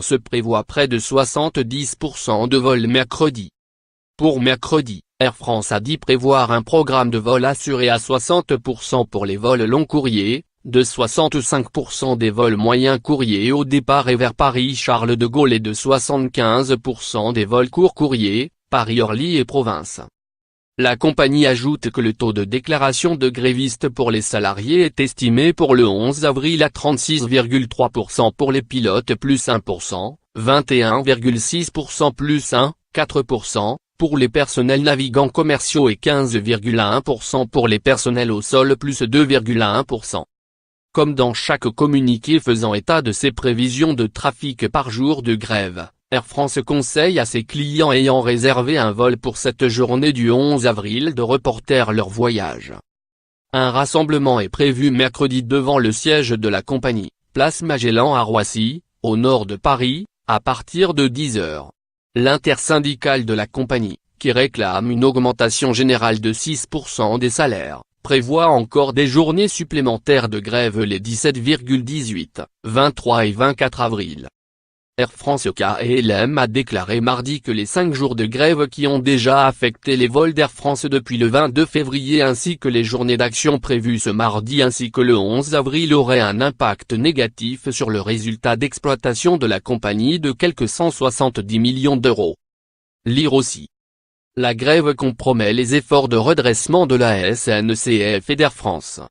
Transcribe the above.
se prévoit près de 70% de vols mercredi. Pour mercredi, Air France a dit prévoir un programme de vol assuré à 60% pour les vols long courriers, de 65% des vols moyens courriers au départ et vers Paris-Charles de Gaulle et de 75% des vols courts courriers, Paris-Orly et province. La compagnie ajoute que le taux de déclaration de grévistes pour les salariés est estimé pour le 11 avril à 36,3% pour les pilotes plus 1%, 21,6% plus 4%, pour les personnels navigants commerciaux et 15,1% pour les personnels au sol plus 2,1%. Comme dans chaque communiqué faisant état de ses prévisions de trafic par jour de grève, Air France conseille à ses clients ayant réservé un vol pour cette journée du 11 avril de reporter leur voyage. Un rassemblement est prévu mercredi devant le siège de la compagnie, place Magellan à Roissy, au nord de Paris, à partir de 10 h. L'intersyndicale de la compagnie, qui réclame une augmentation générale de 6% des salaires, prévoit encore des journées supplémentaires de grève les 17, 18, 23 et 24 avril. Air France KLM a déclaré mardi que les 5 jours de grève qui ont déjà affecté les vols d'Air France depuis le 22 février ainsi que les journées d'action prévues ce mardi ainsi que le 11 avril auraient un impact négatif sur le résultat d'exploitation de la compagnie de quelques 170 millions d'euros. Lire aussi. La grève compromet les efforts de redressement de la SNCF et d'Air France.